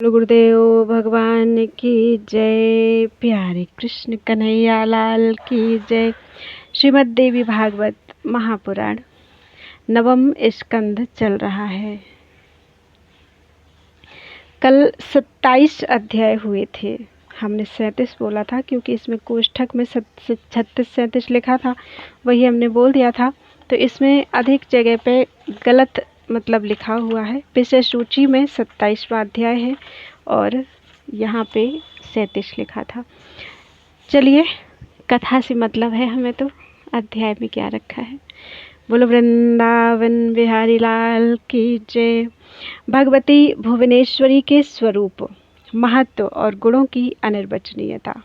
गुरुदेव भगवान की जय। प्यारे कृष्ण कन्हैया लाल की जय। श्रीमद् देवी भागवत महापुराण नवम स्कंध चल रहा है। कल 27 अध्याय हुए थे। हमने 37 बोला था क्योंकि इसमें कोष्ठक में 36-37 लिखा था, वही हमने बोल दिया था। तो इसमें अधिक जगह पे गलत मतलब लिखा हुआ है। विषय सूची में 27वां अध्याय है और यहाँ पे 37 लिखा था। चलिए, कथा से मतलब है हमें, तो अध्याय में क्या रखा है। बोलो वृंदावन बिहारी लाल की जय। भगवती भुवनेश्वरी के स्वरूप, महत्व और गुणों की अनिर्वचनीयता।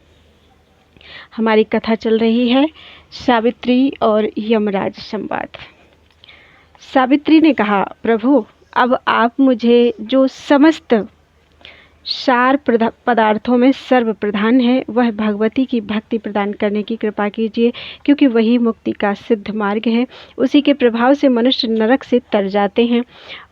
हमारी कथा चल रही है सावित्री और यमराज संवाद। सावित्री ने कहा, प्रभु, अब आप मुझे जो समस्त सार पदार्थों में सर्व प्रधान है, वह भगवती की भक्ति प्रदान करने की कृपा कीजिए, क्योंकि वही मुक्ति का सिद्ध मार्ग है। उसी के प्रभाव से मनुष्य नरक से तर जाते हैं।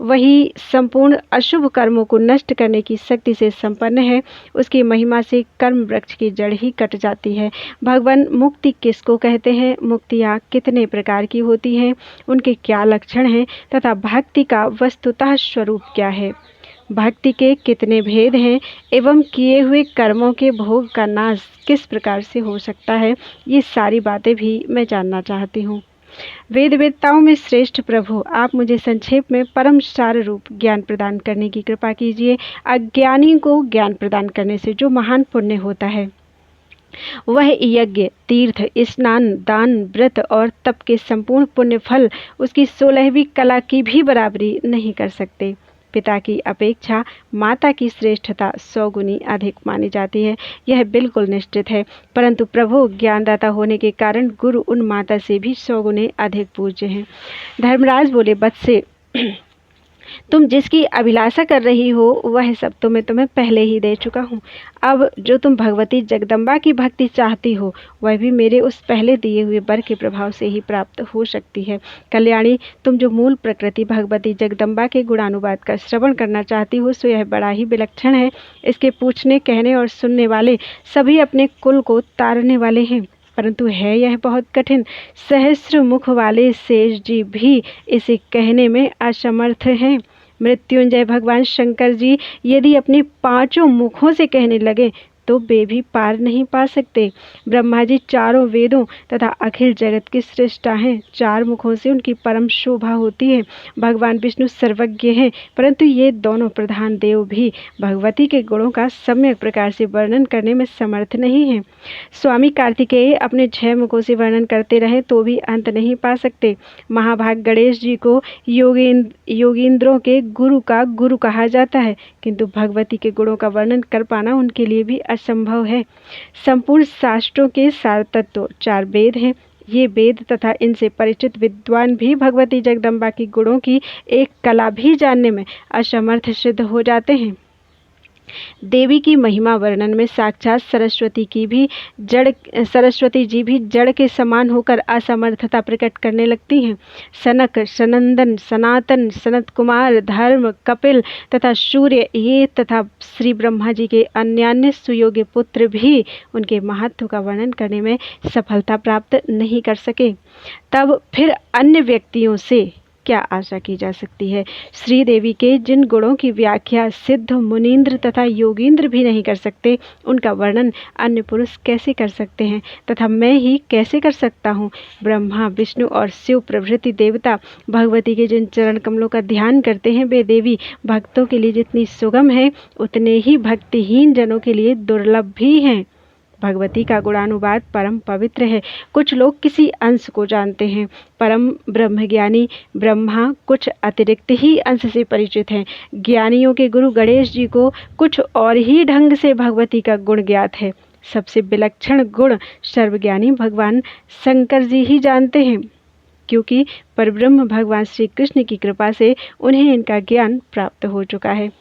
वही संपूर्ण अशुभ कर्मों को नष्ट करने की शक्ति से संपन्न है। उसकी महिमा से कर्म वृक्ष की जड़ ही कट जाती है। भगवान, मुक्ति किसको कहते हैं? मुक्तियाँ कितने प्रकार की होती हैं? उनके क्या लक्षण हैं? तथा भक्ति का वस्तुतः स्वरूप क्या है? भक्ति के कितने भेद हैं एवं किए हुए कर्मों के भोग का नाश किस प्रकार से हो सकता है? ये सारी बातें भी मैं जानना चाहती हूँ। वेद वेदताओं में श्रेष्ठ प्रभु, आप मुझे संक्षेप में परम सार रूप ज्ञान प्रदान करने की कृपा कीजिए। अज्ञानी को ज्ञान प्रदान करने से जो महान पुण्य होता है, वह यज्ञ, तीर्थ, स्नान, दान, व्रत और तप के संपूर्ण पुण्य फल उसकी 16वीं कला की भी बराबरी नहीं कर सकते। पिता की अपेक्षा माता की श्रेष्ठता 100 गुनी अधिक मानी जाती है, यह बिल्कुल निश्चित है। परंतु प्रभु, ज्ञानदाता होने के कारण गुरु उन माता से भी 100 गुने अधिक पूज्य हैं। धर्मराज बोले, बत्से, तुम जिसकी अभिलाषा कर रही हो वह सब तो मैं तुम्हें पहले ही दे चुका हूँ। अब जो तुम भगवती जगदम्बा की भक्ति चाहती हो, वह भी मेरे उस पहले दिए हुए वर के प्रभाव से ही प्राप्त हो सकती है। कल्याणी, तुम जो मूल प्रकृति भगवती जगदम्बा के गुणानुवाद का श्रवण करना चाहती हो, सो यह बड़ा ही विलक्षण है। इसके पूछने, कहने और सुनने वाले सभी अपने कुल को तारने वाले हैं, परंतु है यह बहुत कठिन। सहस्र मुख वाले शेष जी भी इसे कहने में असमर्थ हैं। मृत्युंजय भगवान शंकर जी यदि अपने 5 मुखों से कहने लगे तो वे भी पार नहीं पा सकते। ब्रह्मा जी 4 वेदों तथा अखिल जगत की सृष्टा हैं। 4 मुखों से उनकी परम शोभा होती है। भगवान विष्णु सर्वज्ञ हैं, परंतु ये दोनों प्रधान देव भी भगवती के गुणों का सम्यक प्रकार से वर्णन करने में समर्थ नहीं हैं। स्वामी कार्तिकेय अपने 6 मुखों से वर्णन करते रहे तो भी अंत नहीं पा सकते। महाभाग गणेश जी को योगींद्रों के गुरु का गुरु कहा जाता है, किंतु भगवती के गुणों का वर्णन कर पाना उनके लिए भी असंभव है। संपूर्ण शास्त्रों के सार तत्व 4 वेद हैं। ये वेद तथा इनसे परिचित विद्वान भी भगवती जगदम्बा की गुणों की एक कला भी जानने में असमर्थ सिद्ध हो जाते हैं। देवी की महिमा वर्णन में साक्षात सरस्वती जी भी जड़ के समान होकर असमर्थता प्रकट करने लगती हैं। सनक, सनंदन, सनातन, सनत कुमार, धर्म, कपिल तथा सूर्य, ये तथा श्री ब्रह्मा जी के अन्यान्य सुयोग्य पुत्र भी उनके महत्व का वर्णन करने में सफलता प्राप्त नहीं कर सके। तब फिर अन्य व्यक्तियों से क्या आशा की जा सकती है? श्री देवी के जिन गुणों की व्याख्या सिद्ध, मुनींद्र तथा योगींद्र भी नहीं कर सकते, उनका वर्णन अन्य पुरुष कैसे कर सकते हैं तथा मैं ही कैसे कर सकता हूँ? ब्रह्मा, विष्णु और शिव प्रभृति देवता भगवती के जिन चरण कमलों का ध्यान करते हैं, वे देवी भक्तों के लिए जितनी सुगम है, उतने ही भक्तिहीन जनों के लिए दुर्लभ भी हैं। भगवती का गुणानुवाद परम पवित्र है। कुछ लोग किसी अंश को जानते हैं। परम ब्रह्मज्ञानी ब्रह्मा कुछ अतिरिक्त ही अंश से परिचित हैं। ज्ञानियों के गुरु गणेश जी को कुछ और ही ढंग से भगवती का गुण ज्ञात है। सबसे विलक्षण गुण सर्वज्ञानी भगवान शंकर जी ही जानते हैं, क्योंकि परब्रह्म भगवान श्री कृष्ण की कृपा से उन्हें इनका ज्ञान प्राप्त हो चुका है।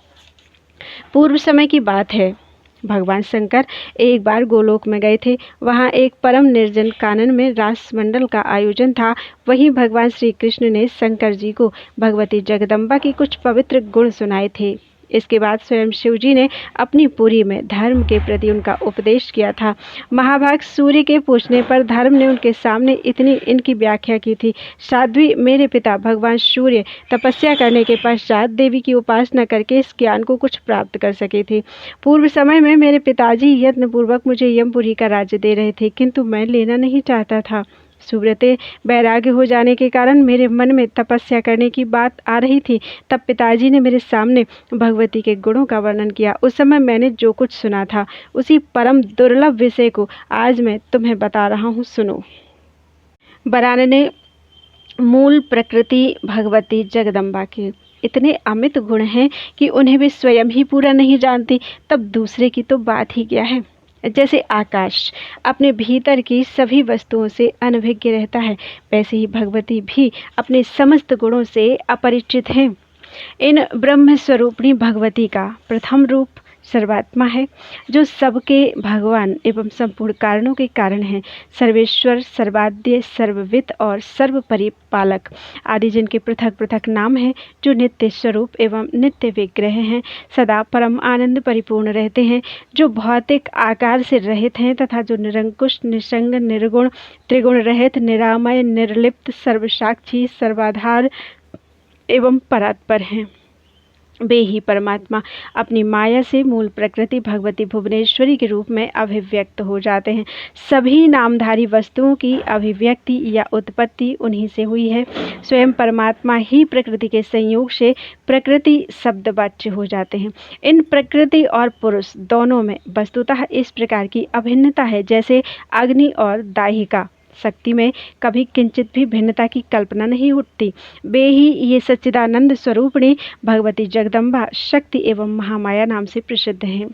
पूर्व समय की बात है। भगवान शंकर एक बार गोलोक में गए थे। वहाँ एक परम निर्जन कानन में रास मंडल का आयोजन था। वहीं भगवान श्री कृष्ण ने शंकर जी को भगवती जगदम्बा की कुछ पवित्र गुण सुनाए थे। इसके बाद स्वयं शिवजी ने अपनी पुरी में धर्म के प्रति उनका उपदेश किया था। महाभाग सूर्य के पूछने पर धर्म ने उनके सामने इनकी व्याख्या की थी। साध्वी, मेरे पिता भगवान सूर्य तपस्या करने के पश्चात देवी की उपासना करके इस ज्ञान को कुछ प्राप्त कर सके थे। पूर्व समय में मेरे पिताजी यत्नपूर्वक मुझे यमपुरी का राज्य दे रहे थे, किंतु मैं लेना नहीं चाहता था। सुव्रते, वैराग्य हो जाने के कारण मेरे मन में तपस्या करने की बात आ रही थी। तब पिताजी ने मेरे सामने भगवती के गुणों का वर्णन किया। उस समय मैंने जो कुछ सुना था, उसी परम दुर्लभ विषय को आज मैं तुम्हें बता रहा हूँ, सुनो। बरानने मूल प्रकृति भगवती जगदम्बा के इतने अमित गुण हैं कि उन्हें भी स्वयं ही पूरा नहीं जानती, तब दूसरे की तो बात ही क्या है। जैसे आकाश अपने भीतर की सभी वस्तुओं से अनभिज्ञ रहता है, वैसे ही भगवती भी अपने समस्त गुणों से अपरिचित हैं। इन ब्रह्म स्वरूपिणी भगवती का प्रथम रूप सर्वात्मा है, जो सबके भगवान एवं संपूर्ण कारणों के कारण हैं। सर्वेश्वर, सर्वाद्य, सर्वविद और सर्व परिपालक आदि जिनके पृथक पृथक नाम हैं, जो नित्य स्वरूप एवं नित्य विग्रह हैं, सदा परम आनंद परिपूर्ण रहते हैं, जो भौतिक आकार से रहित हैं तथा जो निरंकुश, निसंग, निर्गुण, त्रिगुण रहित, निरामय, निर्लिप्त, सर्वसाक्षी, सर्वाधार एवं परात्पर हैं। वे ही परमात्मा अपनी माया से मूल प्रकृति भगवती भुवनेश्वरी के रूप में अभिव्यक्त हो जाते हैं। सभी नामधारी वस्तुओं की अभिव्यक्ति या उत्पत्ति उन्हीं से हुई है। स्वयं परमात्मा ही प्रकृति के संयोग से प्रकृति शब्दवाच्य हो जाते हैं। इन प्रकृति और पुरुष दोनों में वस्तुतः इस प्रकार की अभिन्नता है जैसे अग्नि और दाहिका शक्ति में कभी किंचित भी भिन्नता की कल्पना नहीं उठती। वे ही ये सच्चिदानंद स्वरूपिणी भगवती जगदम्बा शक्ति एवं महामाया नाम से प्रसिद्ध हैं।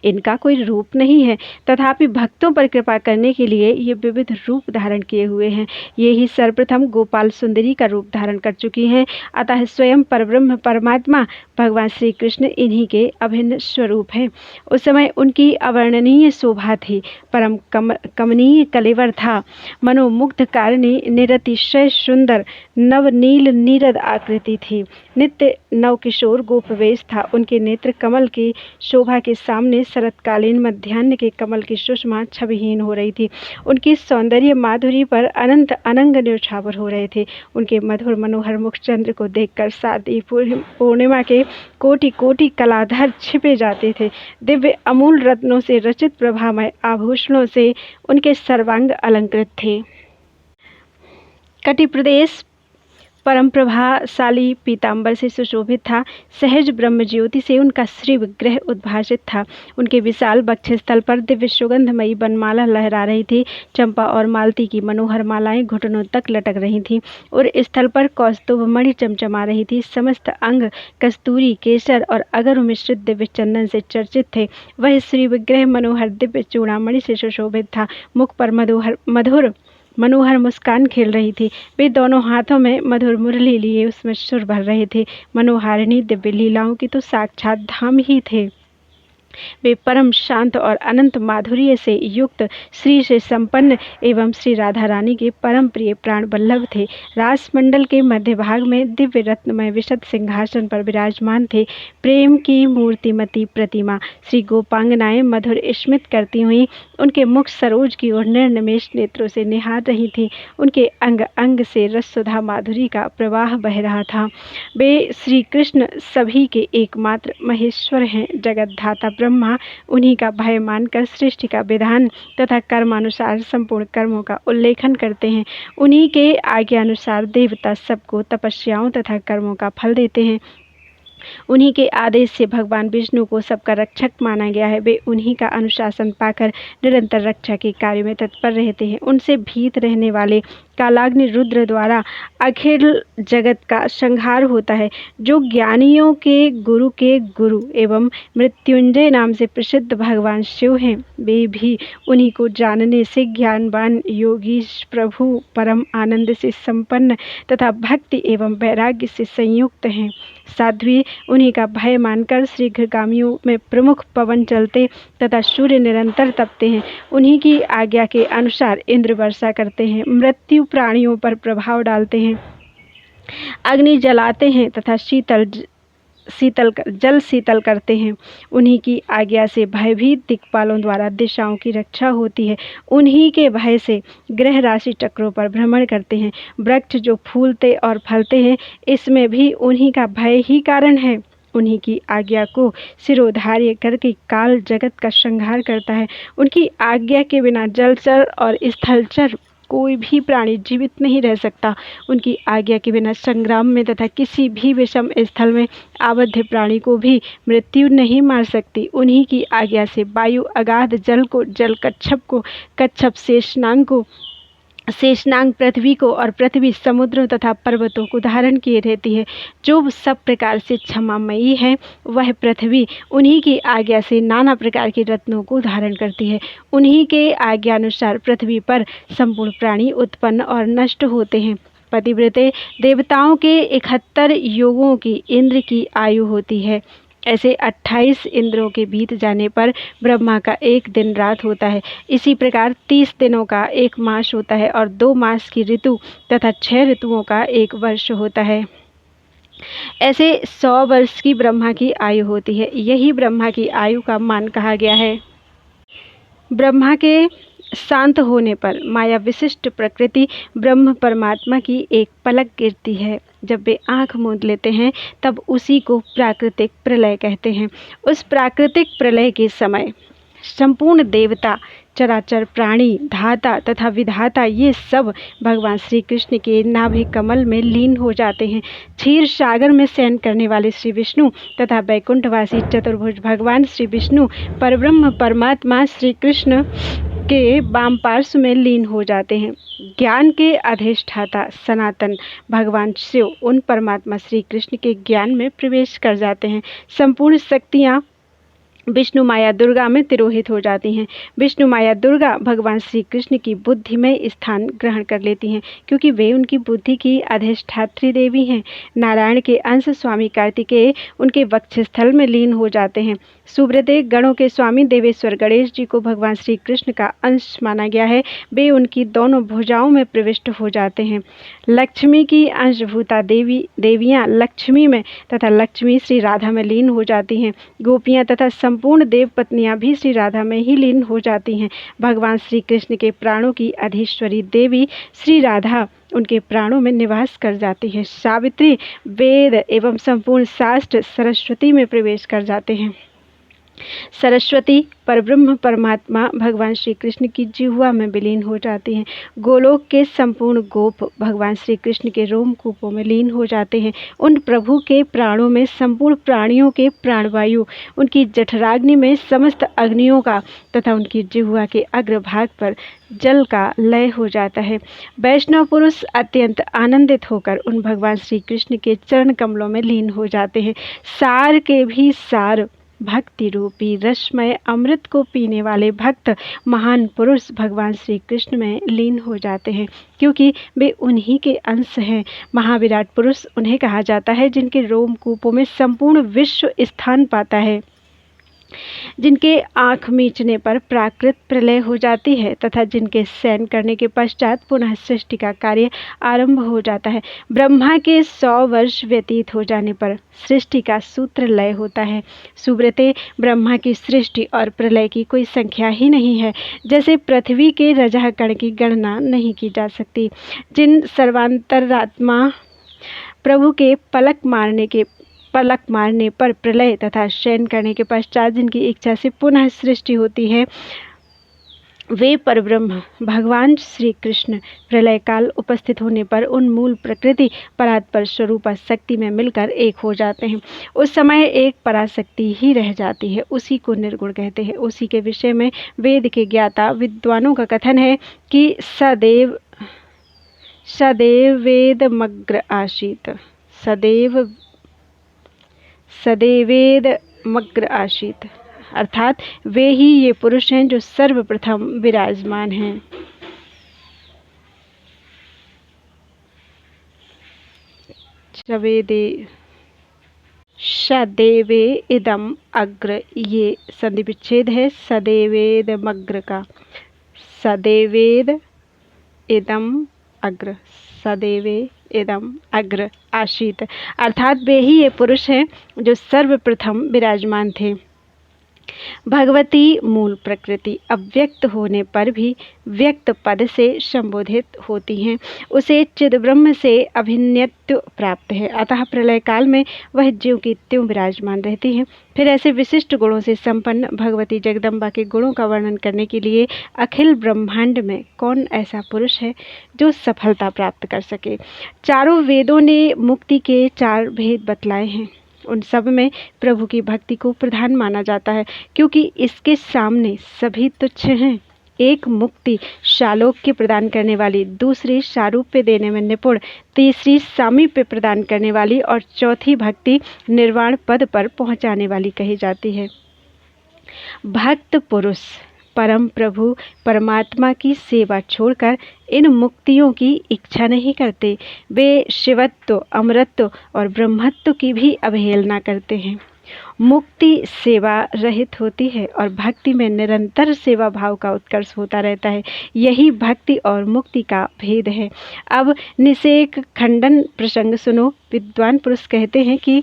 इनका कोई रूप नहीं है, तथापि भक्तों पर कृपा करने के लिए ये विविध रूप धारण किए हुए हैं। ये ही सर्वप्रथम गोपाल सुंदरी का रूप धारण कर चुकी हैं। अतः स्वयं परब्रह्म परमात्मा भगवान श्री कृष्ण इन्हीं के अभिन्न स्वरूप हैं। उस समय उनकी अवर्णनीय शोभा थी, परम कमनीय कलेवर था, मनोमुग्ध कारिणी, निरतिशय सुंदर, नवनील नीरद आकृति थी, नित्य नवकिशोर गोपवेश था। उनके नेत्र कमल की शोभा के सामने शरतकालीन मध्याह्न के कमल की सुषमा छविहीन हो रही थी। उनकी सौंदर्य माधुरी पर अनंत अनंग न्यौछावर हो रहे थे। उनके मधुर मनोहर मुख चंद्र को देखकर शारदीय पूर्णिमा के कोटि कोटि कलाधर छिपे जाते थे। दिव्य अमूल रत्नों से रचित प्रभामय आभूषणों से उनके सर्वांग अलंकृत थे। कटि प्रदेश परम प्रभाशाली पीतांबर से सुशोभित था। सहज ब्रह्म ज्योति से उनका श्री विग्रह उद्भासित था। उनके विशाल वक्षस्थल पर दिव्य सुगंधमयी बनमाला लहरा रही थी। चंपा और मालती की मनोहर मालाएं घुटनों तक लटक रही थीं और स्थल पर कौस्तुभ मणि चमचमा रही थी। समस्त अंग कस्तूरी, केसर और अगर मिश्रित दिव्य चंदन से चर्चित थे। वह श्री विग्रह मनोहर दिव्य चूड़ामणि से सुशोभित था। मुख पर मनोहर मुस्कान खेल रही थी। वे दोनों हाथों में मधुर मुरली लिए उसमें सुर भर रहे थे। मनोहारिणी दिव्य लीलाओं की तो साक्षात धाम ही थे। वे परम शांत और अनंत माधुर्य से युक्त, श्री से संपन्न एवं श्री राधा रानी के परम प्रिय प्राण बल्लभ थे। रासमंडल के मध्य भाग में दिव्य रत्नमय विशद सिंहासन पर विराजमान थे। प्रेम की मूर्तिमती प्रतिमा श्री गोपांगनाएं मधुर स्मित करती हुई उनके मुख सरोज की ओर निर्निमेष नेत्रों से निहार रही थी। उनके अंग अंग से रससुधा माधुरी का प्रवाह बह रहा था। वे श्री कृष्ण सभी के एकमात्र महेश्वर हैं। जगतधाता ब्रह्मा उन्हीं का भय मानकर सृष्टि का विधान तथा कर्मानुसार संपूर्ण कर्मों का उल्लेखन करते हैं। उन्हीं के आज्ञानुसार देवता सबको तपस्याओं तथा कर्मों का फल देते हैं। उन्हीं के आदेश से भगवान विष्णु को सबका रक्षक माना गया है। वे उन्हीं का अनुशासन पाकर निरंतर रक्षा के कार्य में तत्पर रहते हैं। उनसे भीत रहने वाले कालाग्नि रुद्र द्वारा अखिल जगत का संहार होता है। जो ज्ञानियों के गुरु एवं मृत्युंजय नाम से प्रसिद्ध भगवान शिव हैं, वे भी उन्हीं को जानने से ज्ञानवान योगी प्रभु परम आनंद से संपन्न तथा भक्ति एवं वैराग्य से संयुक्त हैं। साध्वी उन्हीं का भय मानकर शीघ्रगामियों में प्रमुख पवन चलते तथा सूर्य निरंतर तपते हैं। उन्हीं की आज्ञा के अनुसार इंद्र वर्षा करते हैं, मृत्यु प्राणियों पर प्रभाव डालते हैं, अग्नि जलाते हैं तथा शीतल जल शीतल करते हैं। उन्हीं की आज्ञा से भयभीत दिक्पालों द्वारा दिशाओं की रक्षा होती है। उन्हीं के भय से ग्रह राशि चक्रों पर भ्रमण करते हैं। वृक्ष जो फूलते और फलते हैं, इसमें भी उन्हीं का भय ही कारण है। उन्हीं की आज्ञा को सिरोधार्य करके काल जगत का संहार करता है। उनकी आज्ञा के बिना जलचर और स्थलचर कोई भी प्राणी जीवित नहीं रह सकता। उनकी आज्ञा के बिना संग्राम में तथा किसी भी विषम स्थल में आबद्ध प्राणी को भी मृत्यु नहीं मार सकती। उन्हीं की आज्ञा से वायु अगाध जल को, जल कच्छप को, कच्छप शेषनाग को, शेषनाग पृथ्वी को और पृथ्वी समुद्रों तथा पर्वतों को धारण किए रहती है। जो सब प्रकार से क्षमामयी है, वह पृथ्वी उन्हीं की आज्ञा से नाना प्रकार के रत्नों को धारण करती है। उन्हीं के आज्ञानुसार पृथ्वी पर संपूर्ण प्राणी उत्पन्न और नष्ट होते हैं। पतिव्रते देवताओं के 71 योगों की इंद्र की आयु होती है। ऐसे 28 इंद्रों के बीत जाने पर ब्रह्मा का एक दिन रात होता है। इसी प्रकार 30 दिनों का एक मास होता है और 2 मास की ऋतु तथा 6 ऋतुओं का एक वर्ष होता है। ऐसे 100 वर्ष की ब्रह्मा की आयु होती है। यही ब्रह्मा की आयु का मान कहा गया है। ब्रह्मा के शांत होने पर माया विशिष्ट प्रकृति ब्रह्म परमात्मा की एक पलक गिरती है। जब वे आंख मूंद लेते हैं, तब उसी को प्राकृतिक प्रलय कहते हैं। उस प्राकृतिक प्रलय के समय संपूर्ण देवता, चराचर प्राणी, धाता तथा विधाता, ये सब भगवान श्री कृष्ण के नाभि कमल में लीन हो जाते हैं। क्षीर सागर में शयन करने वाले श्री विष्णु तथा वैकुंठवासी चतुर्भुज भगवान श्री विष्णु परब्रह्म परमात्मा श्री कृष्ण के वाम पार्श्व में लीन हो जाते हैं। ज्ञान के अधिष्ठाता सनातन भगवान शिव उन परमात्मा श्री कृष्ण के ज्ञान में प्रवेश कर जाते हैं। संपूर्ण शक्तियाँ विष्णु माया दुर्गा में तिरोहित हो जाती हैं। विष्णु माया दुर्गा भगवान श्री कृष्ण की बुद्धि में स्थान ग्रहण कर लेती हैं, क्योंकि वे उनकी बुद्धि की अधिष्ठात्री देवी हैं। नारायण के अंश स्वामी कार्तिकेय उनके वक्षस्थल में लीन हो जाते हैं। सुब्रते गणों के स्वामी देवेश्वर गणेश जी को भगवान श्री कृष्ण का अंश माना गया है। वे उनकी दोनों भुजाओं में प्रविष्ट हो जाते हैं। लक्ष्मी की अंशभूता देवियाँ लक्ष्मी में तथा लक्ष्मी श्री राधा में लीन हो जाती हैं। गोपियाँ तथा संपूर्ण देव पत्नियां भी श्री राधा में ही लीन हो जाती हैं। भगवान श्री कृष्ण के प्राणों की अधीश्वरी देवी श्री राधा उनके प्राणों में निवास कर जाती है। सावित्री, वेद एवं संपूर्ण शास्त्र सरस्वती में प्रवेश कर जाते हैं। सरस्वती परब्रह्म परमात्मा भगवान श्री कृष्ण की जिह्वा में विलीन हो जाती हैं। गोलोक के संपूर्ण गोप भगवान श्री कृष्ण के रोमकूपों में लीन हो जाते हैं। उन प्रभु के प्राणों में संपूर्ण प्राणियों के प्राणवायु, उनकी जठराग्नि में समस्त अग्नियों का तथा उनकी जिह्वा के अग्रभाग पर जल का लय हो जाता है। वैष्णव पुरुष अत्यंत आनंदित होकर उन भगवान श्री कृष्ण के चरण कमलों में लीन हो जाते हैं। सार के भी सार भक्ति रूपी रसमय अमृत को पीने वाले भक्त महान पुरुष भगवान श्री कृष्ण में लीन हो जाते हैं, क्योंकि वे उन्हीं के अंश हैं। महाविराट पुरुष उन्हें कहा जाता है जिनके रोमकूपों में संपूर्ण विश्व स्थान पाता है, जिनके आँख मीचने पर प्राकृत प्रलय हो जाती है तथा जिनके शयन करने के पश्चात पुनः सृष्टि का कार्य आरंभ हो जाता है। ब्रह्मा के 100 वर्ष व्यतीत हो जाने पर सृष्टि का सूत्र लय होता है। सुब्रते, ब्रह्मा की सृष्टि और प्रलय की कोई संख्या ही नहीं है। जैसे पृथ्वी के रजः कण की गणना नहीं की जा सकती। जिन सर्वांतरात्मा प्रभु के पलक मारने पर प्रलय तथा शयन करने के पश्चात जिनकी इच्छा से पुनः सृष्टि होती है, वे परब्रह्म भगवान श्री कृष्ण प्रलय काल उपस्थित होने पर उन मूल प्रकृति परात्पर स्वरूपा शक्ति में मिलकर एक हो जाते हैं। उस समय एक पराशक्ति ही रह जाती है, उसी को निर्गुण कहते हैं। उसी के विषय में वेद के ज्ञाता विद्वानों का कथन है कि सदैव वेदमग्र आसीत, सदैवेदमग्र आसीत, अर्थात वे ही ये पुरुष हैं जो सर्वप्रथम विराजमान हैं। सदैवे इदम अग्र, ये संधि विच्छेद है सदैवेदमग्र का। सदैवेद इदम अग्र, सदैवे इदम अग्र आसीत, अर्थात वे ही ये पुरुष हैं जो सर्वप्रथम विराजमान थे। भगवती मूल प्रकृति अव्यक्त होने पर भी व्यक्त पद से संबोधित होती हैं। उसे चिद्ब्रह्म से अभिन्नत्व प्राप्त है, अतः प्रलय काल में वह ज्यों की त्यों विराजमान रहती हैं। फिर ऐसे विशिष्ट गुणों से संपन्न भगवती जगदम्बा के गुणों का वर्णन करने के लिए अखिल ब्रह्मांड में कौन ऐसा पुरुष है जो सफलता प्राप्त कर सके। चारों वेदों ने मुक्ति के 4 भेद बतलाए हैं। उन सब में प्रभु की भक्ति को प्रधान माना जाता है, क्योंकि इसके सामने सभी तुच्छ हैं। एक मुक्ति शालोक्य प्रदान करने वाली, दूसरी सारूप्य देने में निपुण, तीसरी सामीप्य प्रदान करने वाली और चौथी भक्ति निर्वाण पद पर पहुंचाने वाली कही जाती है। भक्त पुरुष परम प्रभु परमात्मा की सेवा छोड़कर इन मुक्तियों की इच्छा नहीं करते। वे शिवत्व, अमरत्व और ब्रह्मत्व की भी अवहेलना करते हैं। मुक्ति सेवा रहित होती है और भक्ति में निरंतर सेवा भाव का उत्कर्ष होता रहता है। यही भक्ति और मुक्ति का भेद है। अब निषेक खंडन प्रसंग सुनो। विद्वान पुरुष कहते हैं कि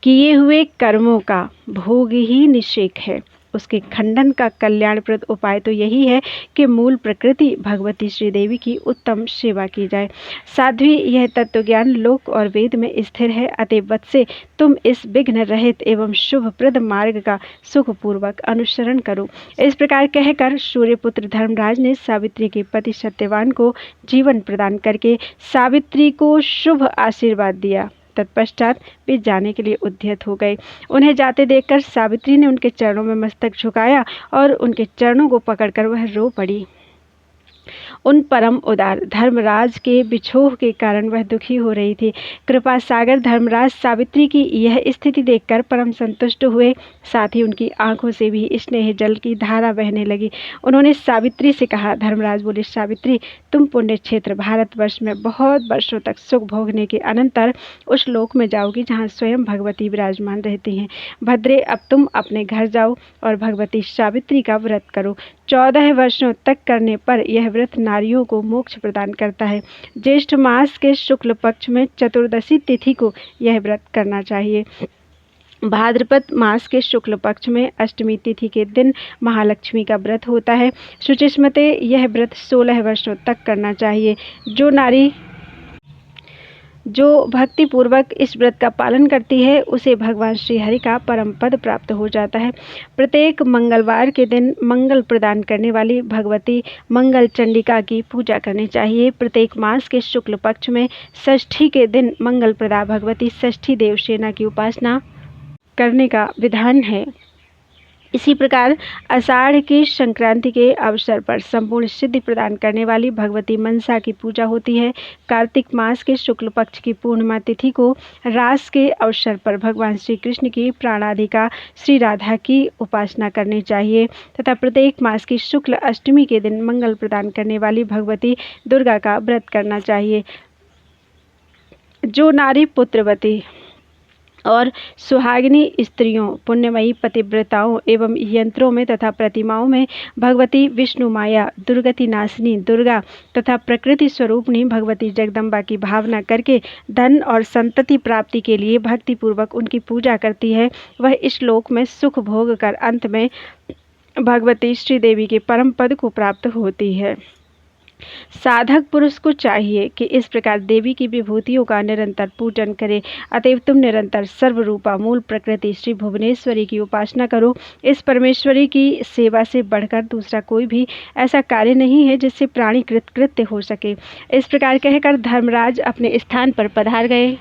किए हुए कर्मों का भोग ही निषेक है। उसके खंडन का कल्याणप्रद उपाय तो यही है कि मूल प्रकृति भगवती श्रीदेवी की उत्तम सेवा की जाए। साध्वी, यह तत्वज्ञान लोक और वेद में स्थिर है, अतएव वत्से तुम इस विघ्न रहित एवं शुभप्रद मार्ग का सुखपूर्वक अनुसरण करो। इस प्रकार कहकर सूर्यपुत्र धर्मराज ने सावित्री के पति सत्यवान को जीवन प्रदान करके सावित्री को शुभ आशीर्वाद दिया। तत्पश्चात वे जाने के लिए उद्यत हो गए। उन्हें जाते देखकर सावित्री ने उनके चरणों में मस्तक झुकाया और उनके चरणों को पकड़कर वह रो पड़ी। उन परम उदार धर्मराज के बिछोह के कारण वह दुखी हो रही थी। कृपा सागर धर्मराज सावित्री की यह स्थिति देखकर परम संतुष्ट हुए, साथ ही उनकी आंखों से भी स्नेह जल की धारा बहने लगी। उन्होंने सावित्री से कहा, धर्मराज बोले, सावित्री, तुम पुण्य क्षेत्र भारतवर्ष में बहुत वर्षों तक सुख भोगने के अनंतर उस लोक में जाओगी जहाँ स्वयं भगवती विराजमान रहती हैं। भद्रे, अब तुम अपने घर जाओ और भगवती सावित्री का व्रत करो। 14 वर्षों तक करने पर यह व्रत नारियों को मोक्ष प्रदान करता है। ज्येष्ठ मास के शुक्ल पक्ष में चतुर्दशी तिथि को यह व्रत करना चाहिए। भाद्रपद मास के शुक्ल पक्ष में अष्टमी तिथि के दिन महालक्ष्मी का व्रत होता है। शुचिस्मते, यह व्रत 16 वर्षों तक करना चाहिए। जो भक्ति पूर्वक इस व्रत का पालन करती है उसे भगवान श्री हरि का परम पद प्राप्त हो जाता है। प्रत्येक मंगलवार के दिन मंगल प्रदान करने वाली भगवती मंगल चंडिका की पूजा करनी चाहिए। प्रत्येक मास के शुक्ल पक्ष में षष्ठी के दिन मंगल प्रदा भगवती षष्ठी देवसेना की उपासना करने का विधान है। इसी प्रकार आषाढ़ की संक्रांति के अवसर पर संपूर्ण सिद्धि प्रदान करने वाली भगवती मनसा की पूजा होती है। कार्तिक मास के शुक्ल पक्ष की पूर्णिमा तिथि को रास के अवसर पर भगवान श्री कृष्ण की प्राणाधिका श्री राधा की उपासना करनी चाहिए तथा प्रत्येक मास की शुक्ल अष्टमी के दिन मंगल प्रदान करने वाली भगवती दुर्गा का व्रत करना चाहिए। जो नारी पुत्रवती और सुहागिनी स्त्रियों, पुण्यमयी पतिव्रताओं एवं यंत्रों में तथा प्रतिमाओं में भगवती विष्णु माया, दुर्गति नाशिनी दुर्गा तथा प्रकृति स्वरूपनी भगवती जगदम्बा की भावना करके धन और संतति प्राप्ति के लिए भक्तिपूर्वक उनकी पूजा करती है, वह इस श्लोक में सुख भोग कर अंत में भगवती श्रीदेवी के परम पद को प्राप्त होती है। साधक पुरुष को चाहिए कि इस प्रकार देवी की विभूतियों का निरंतर पूजन करे। अतएव तुम निरंतर सर्वरूपा मूल प्रकृति श्री भुवनेश्वरी की उपासना करो। इस परमेश्वरी की सेवा से बढ़कर दूसरा कोई भी ऐसा कार्य नहीं है जिससे प्राणी कृत्य हो सके। इस प्रकार कहकर धर्मराज अपने स्थान पर पधार गए।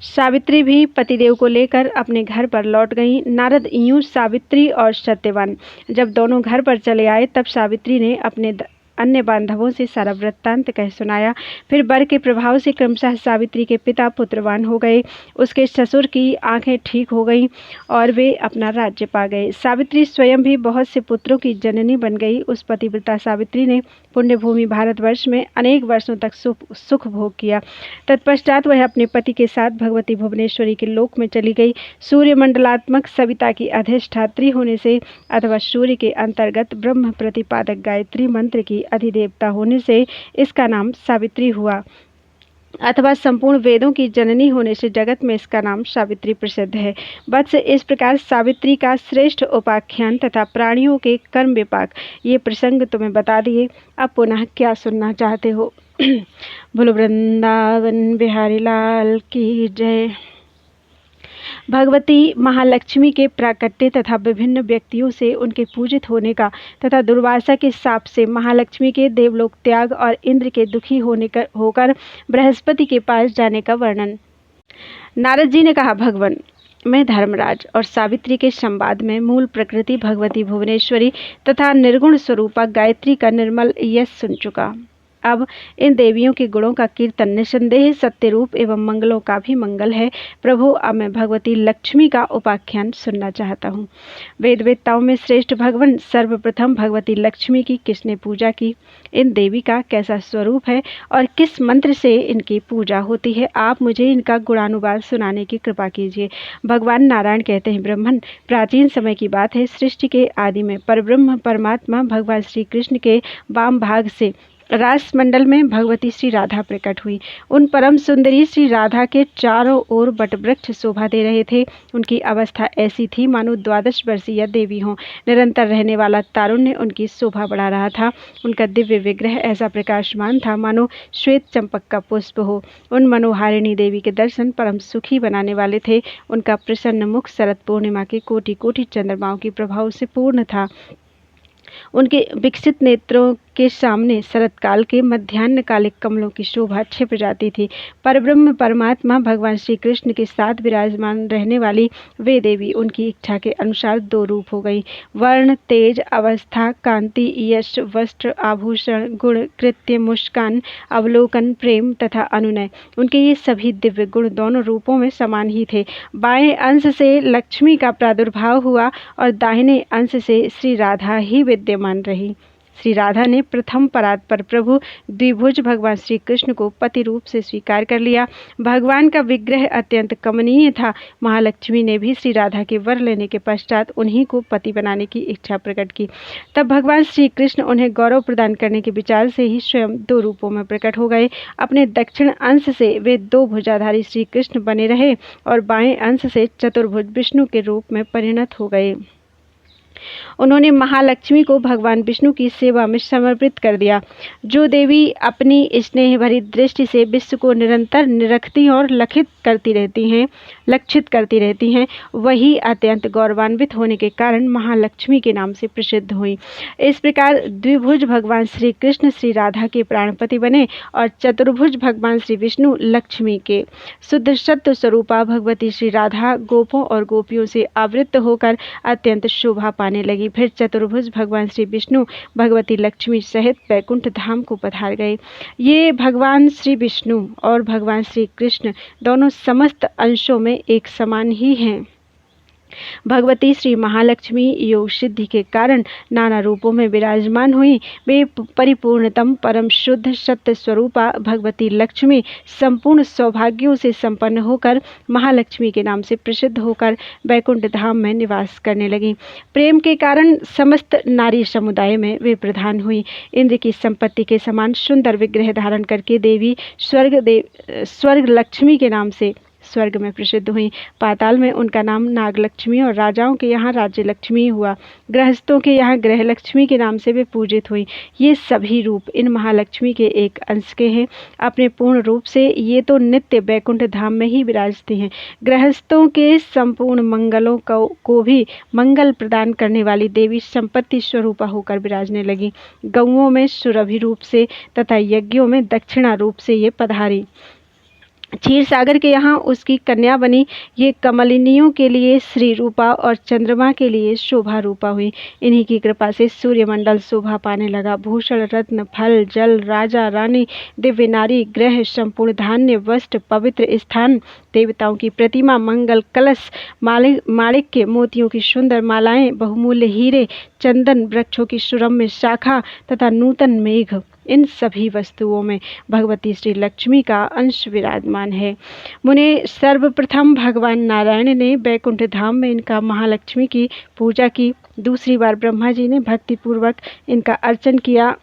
सावित्री भी पतिदेव को लेकर अपने घर पर लौट गईं। नारद यूं सावित्री और सत्यवान जब दोनों घर पर चले आए तब सावित्री ने अपने अन्य बांधवों से सारा वृत्तांत कह सुनाया। फिर वर के प्रभाव से क्रमशः सावित्री के पिता पुत्रवान हो गए। उसके ससुर की आंखें ठीक हो गईं और वे अपना राज्य पा गए। सावित्री स्वयं भी बहुत से पुत्रों की जननी बन गई। उस पतिव्रता सावित्री ने पुण्यभूमि भारतवर्ष में अनेक वर्षों तक सुख भोग किया। तत्पश्चात वह अपने पति के साथ भगवती भुवनेश्वरी के लोक में चली गई। सूर्य मंडलात्मक सविता की अधिष्ठात्री होने से अथवा सूर्य के अंतर्गत ब्रह्म प्रतिपादक गायत्री मंत्र की अधिदेवता होने से इसका नाम सावित्री हुआ। अथवा संपूर्ण वेदों की जननी होने से जगत में इसका नाम सावित्री प्रसिद्ध है। वत्स, इस प्रकार सावित्री का श्रेष्ठ उपाख्यान तथा प्राणियों के कर्म विपाक ये प्रसंग तुम्हें बता दिए। अब पुनः क्या सुनना चाहते हो? बोलो वृंदावन बिहारी लाल की जय। भगवती महालक्ष्मी के प्राकट्य तथा विभिन्न व्यक्तियों से उनके पूजित होने का तथा दुर्वासा के शाप से महालक्ष्मी के देवलोक त्याग और इंद्र के दुखी होकर बृहस्पति के पास जाने का वर्णन। नारद जी ने कहा, भगवान, मैं धर्मराज और सावित्री के संवाद में मूल प्रकृति भगवती भुवनेश्वरी तथा निर्गुण स्वरूपा गायत्री का निर्मल यश सुन चुका। अब इन देवियों के गुणों का कीर्तन निसंदेह सत्य रूप एवं मंगलों का भी मंगल है। प्रभु, अब मैं भगवती लक्ष्मी का उपाख्यान सुनना चाहता हूँ। वेद वेत्ताओं में श्रेष्ठ भगवान, सर्वप्रथम भगवती लक्ष्मी की किसने पूजा की? इन देवी का कैसा स्वरूप है और किस मंत्र से इनकी पूजा होती है? आप मुझे इनका गुणानुवाद सुनाने की कृपा कीजिए। भगवान नारायण कहते हैं, ब्रह्मन, प्राचीन समय की बात है। सृष्टि के आदि में परब्रह्म परमात्मा भगवान श्री कृष्ण के वाम भाग से रासमंडल में भगवती श्री राधा प्रकट हुई। उन परम सुंदरी श्री राधा के चारों ओर बटवृक्ष शोभा दे रहे थे। उनकी अवस्था ऐसी थी मानो 12 वर्षीय देवी हों। निरंतर रहने वाला तारुण्य उनकी शोभा बढ़ा रहा था। उनका दिव्य विग्रह ऐसा प्रकाशमान था मानो श्वेत चंपक का पुष्प हो। उन मनोहारिणी देवी के दर्शन परम सुखी बनाने वाले थे। उनका प्रसन्न मुख शरद पूर्णिमा के कोटि कोटि चंद्रमाओं की प्रभाव से पूर्ण था। उनके विकसित नेत्रों के सामने शरतकाल के मध्याह्नकालिक कमलों की शोभा छिप जाती थी। परब्रह्म परमात्मा भगवान श्री कृष्ण के साथ विराजमान रहने वाली वे देवी उनकी इच्छा के अनुसार 2 रूप हो गई। वर्ण, तेज, अवस्था, कांति, यश, वस्त्र, आभूषण, गुण, कृत्य, मुस्कान, अवलोकन, प्रेम तथा अनुनय, उनके ये सभी दिव्य गुण दोनों रूपों में समान ही थे। बाएं अंश से लक्ष्मी का प्रादुर्भाव हुआ और दाहिने अंश से श्री राधा ही विद्यमान रही। श्री राधा ने प्रथम परात पर प्रभु द्विभुज भगवान श्री कृष्ण को पति रूप से स्वीकार कर लिया। भगवान का विग्रह अत्यंत कमनीय था। महालक्ष्मी ने भी श्री राधा के वर लेने के पश्चात उन्हीं को पति बनाने की इच्छा प्रकट की। तब भगवान श्री कृष्ण उन्हें गौरव प्रदान करने के विचार से ही स्वयं 2 रूपों में प्रकट हो गए। अपने दक्षिण अंश से वे 2 भुजाधारी श्री कृष्ण बने रहे और बाएं अंश से चतुर्भुज विष्णु के रूप में परिणत हो गए। उन्होंने महालक्ष्मी को भगवान विष्णु की सेवा में समर्पित कर दिया। जो देवी अपनी स्नेह भरी दृष्टि से विश्व को निरंतर निरखती और लक्षित करती रहती हैं, वही अत्यंत गौरवान्वित होने के कारण महालक्ष्मी के नाम से प्रसिद्ध हुई। इस प्रकार द्विभुज भगवान श्री कृष्ण श्री राधा के प्राणपति बने और चतुर्भुज भगवान श्री विष्णु लक्ष्मी के। शुद्ध सत्व स्वरूपा भगवती श्री राधा गोपों और गोपियों से आवृत्त होकर अत्यंत शोभा पाने लगी। फिर चतुर्भुज भगवान श्री विष्णु भगवती लक्ष्मी सहित वैकुंठ धाम को पधार गए। ये भगवान श्री विष्णु और भगवान श्री कृष्ण दोनों समस्त अंशों में एक समान ही हैं। भगवती श्री महालक्ष्मी योग सिद्धि के कारण नाना रूपों में विराजमान हुई। वे परिपूर्णतम परम शुद्ध सत्य स्वरूपा भगवती लक्ष्मी संपूर्ण सौभाग्यों से संपन्न होकर महालक्ष्मी के नाम से प्रसिद्ध होकर वैकुंठ धाम में निवास करने लगी। प्रेम के कारण समस्त नारी समुदाय में वे प्रधान हुई। इंद्र की संपत्ति के समान सुंदर विग्रह धारण करके देवी स्वर्ग लक्ष्मी के नाम से स्वर्ग में प्रसिद्ध हुई। पाताल में उनका नाम नागलक्ष्मी और राजाओं के यहाँ राज्य लक्ष्मी हुआ। गृहस्थों के यहाँ गृह लक्ष्मी के नाम से वे पूजित हुई। ये सभी रूप इन महालक्ष्मी के एक अंश के हैं। अपने पूर्ण रूप से ये तो नित्य वैकुंठ धाम में ही विराजती हैं। गृहस्थों के संपूर्ण मंगलों को भी मंगल प्रदान करने वाली देवी संपत्ति स्वरूपा होकर विराजने लगी। गौओं में सुरभि रूप से तथा यज्ञों में दक्षिणा रूप से ये पधारी। क्षीर सागर के यहाँ उसकी कन्या बनी। ये कमलिनियों के लिए श्री रूपा और चंद्रमा के लिए शोभा रूपा हुई। इन्हीं की कृपा से सूर्यमंडल शोभा पाने लगा। भूषण, रत्न, फल, जल, राजा, रानी, दिव्य नारी, ग्रह, संपूर्ण धान्य, वस्त्र, पवित्र स्थान, देवताओं की प्रतिमा, मंगल कलश, माणिक्य मोतियों की सुंदर मालाएं, बहुमूल्य हीरे, चंदन वृक्षों की सुरम्य शाखा तथा नूतन मेघ, इन सभी वस्तुओं में भगवती श्री लक्ष्मी का अंश विराजमान है। मुने, सर्वप्रथम भगवान नारायण ने वैकुंठ धाम में इनका महालक्ष्मी की पूजा की। दूसरी बार ब्रह्मा जी ने भक्तिपूर्वक इनका अर्चन किया।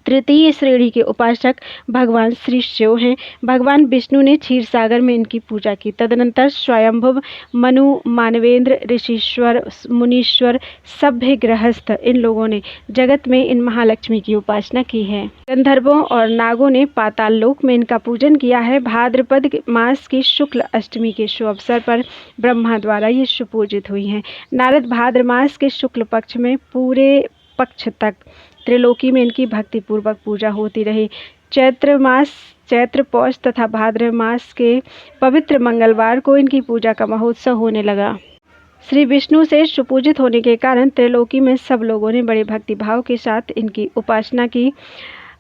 तृतीय श्रेणी के उपासक भगवान श्री शिव हैं। भगवान विष्णु ने क्षीर सागर में इनकी पूजा की। तदनंतर स्वयंभुव, मनु, मानवेंद्र, ऋषिश्वर, मुनीश्वर, सभ्य, गृहस्थ इन लोगों ने जगत में इन महालक्ष्मी की उपासना की है। गंधर्वों और नागों ने पाताल लोक में इनका पूजन किया है। भाद्रपद मास की शुक्ल अष्टमी के शुभ अवसर पर ब्रह्मा द्वारा ये सुपूजित हुई हैं। नारद भाद्र मास के शुक्ल पक्ष में पूरे पक्ष तक त्रिलोकी में इनकी भक्ति पूर्वक पूजा होती रही। चैत्र पौष तथा भाद्र मास के पवित्र मंगलवार को इनकी पूजा का महोत्सव होने लगा। श्री विष्णु से सुपूजित होने के कारण त्रिलोकी में सब लोगों ने बड़े भक्ति भाव के साथ इनकी उपासना की।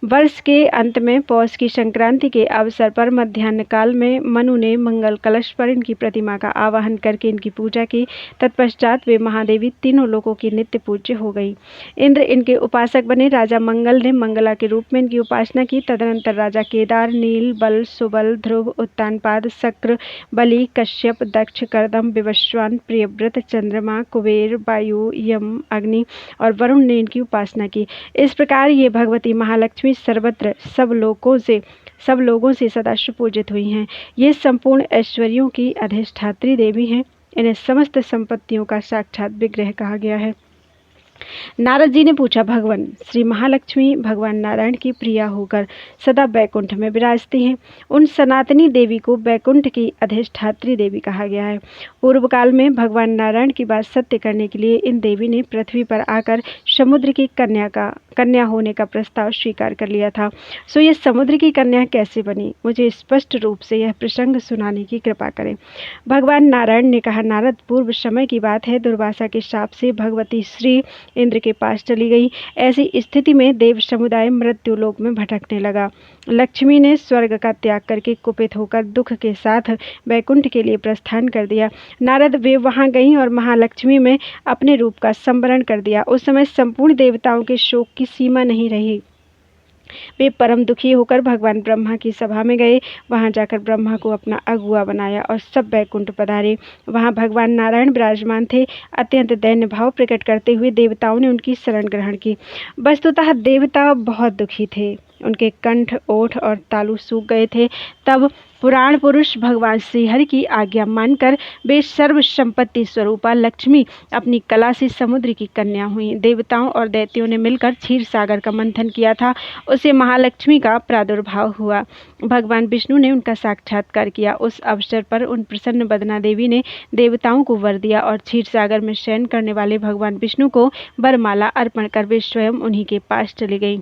वर्ष के अंत में पौष की संक्रांति के अवसर पर मध्याह्न काल में मनु ने मंगल कलश पर इनकी प्रतिमा का आवाहन करके इनकी पूजा की। तत्पश्चात वे महादेवी तीनों लोगों की नित्य पूज्य हो गई। इंद्र इनके उपासक बने। राजा मंगल ने मंगला के रूप में इनकी उपासना की। तदनंतर राजा केदार, नील, बल, सुबल, ध्रुव, उत्तानपाद, शक्र, बलि, कश्यप, दक्ष, कर्दम, विवस्वान, प्रियव्रत, चंद्रमा, कुबेर, वायु, यम, अग्नि और वरुण ने इनकी उपासना की। इस प्रकार ये भगवती महालक्ष्मी सर्वत्र सब लोगों से सदा सुपूजित हुई हैं। ये संपूर्ण ऐश्वर्यों की अधिष्ठात्री देवी हैं। इन्हें समस्त संपत्तियों का साक्षात विग्रह कहा गया है। नारद जी ने पूछा, भगवान श्री महालक्ष्मी भगवान नारायण की प्रिया होकर सदा बैकुंठ में विराजती हैं। उन सनातनी देवी को बैकुंठ की अधिष्ठात्री देवी कहा गया है। पूर्व काल में भगवान नारायण की बात सत्य करने के लिए इन देवी ने पृथ्वी पर आकर समुद्र की कन्या होने का प्रस्ताव स्वीकार कर लिया था। सो ये समुद्र की कन्या कैसे बनी, मुझे स्पष्ट रूप से यह प्रसंग सुनाने की कृपा करें। भगवान नारायण ने कहा, नारद, पूर्व समय की बात है। दुर्वासा के शाप से भगवती श्री इंद्र के पास चली गई। ऐसी स्थिति में देव समुदाय मृत्यु लोक में भटकने लगा। लक्ष्मी ने स्वर्ग का त्याग करके कुपित होकर दुख के साथ वैकुंठ के लिए प्रस्थान कर दिया। नारद, वे वहां गईं और महालक्ष्मी में अपने रूप का संवरण कर दिया। उस समय संपूर्ण देवताओं के शोक की सीमा नहीं रही। वे परम दुखी होकर भगवान ब्रह्मा की सभा में गए। वहां जाकर ब्रह्मा को अपना अगुआ बनाया और सब बैकुंठ पधारे। वहां भगवान नारायण विराजमान थे। अत्यंत दैन्य भाव प्रकट करते हुए देवताओं ने उनकी शरण ग्रहण की। वस्तुतः देवता बहुत दुखी थे। उनके कंठ, ओठ और तालु सूख गए थे। तब पुराण पुरुष भगवान श्रीहरि की आज्ञा मानकर वे सर्व संपत्ति स्वरूपा लक्ष्मी अपनी कला से समुद्र की कन्या हुई। देवताओं और दैत्यों ने मिलकर क्षीर सागर का मंथन किया था। उससे महालक्ष्मी का प्रादुर्भाव हुआ। भगवान विष्णु ने उनका साक्षात्कार किया। उस अवसर पर उन प्रसन्न बदना देवी ने देवताओं को वर दिया और क्षीर सागर में शयन करने वाले भगवान विष्णु को वरमाला अर्पण कर वे स्वयं उन्हीं के पास चली गई।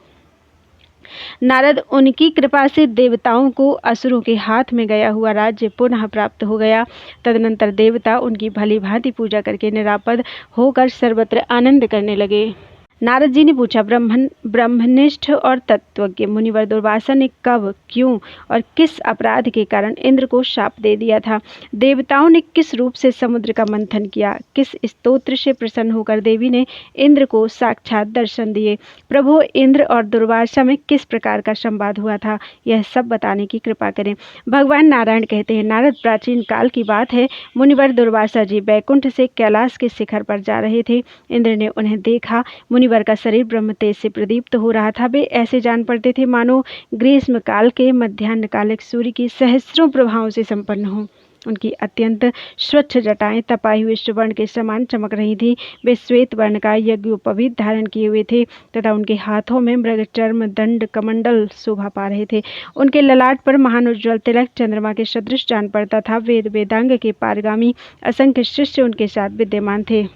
नारद, उनकी कृपा से देवताओं को असुरों के हाथ में गया हुआ राज्य पुनः प्राप्त हो गया। तदनंतर देवता उनकी भली भांति पूजा करके निरापद होकर सर्वत्र आनंद करने लगे। नारद जी ने पूछा, ब्रह्मनिष्ठ और तत्वज्ञ मुनिवर दुर्वासा ने कब, क्यों और किस अपराध के कारण इंद्र को शाप दे दिया था? देवताओं ने किस रूप से समुद्र का मंथन किया? किस स्तोत्र से प्रसन्न होकर देवी ने इंद्र को साक्षात दर्शन दिए? प्रभु, इंद्र और दुर्वासा में किस प्रकार का संवाद हुआ था? यह सब बताने की कृपा करें। भगवान नारायण कहते हैं, नारद, प्राचीन काल की बात है। मुनिवर दुर्वासा जी बैकुंठ से कैलाश के शिखर पर जा रहे थे। इंद्र ने उन्हें देखा। मुनिवर का शरीर ब्रह्म तेज से प्रदीप्त हो रहा था। वे ऐसे जान पड़ते थे मानो ग्रीष्म काल के मध्याह्न कालिक सूर्य की सहस्रों प्रभाओं से संपन्न हो। उनकी अत्यंत स्वच्छ जटाएं तपाई हुए सुवर्ण के समान चमक रही थी। वे श्वेत वर्ण का यज्ञोपवीत धारण किए हुए थे तथा उनके हाथों में मृग चर्म दंड कमंडल शोभा पा रहे थे। उनके ललाट पर महान उज्ज्वल तिलक चंद्रमा के सदृश जान पड़ता था। वेद वेदांग के पारगामी असंख्य शिष्य उनके साथ विद्यमान थे।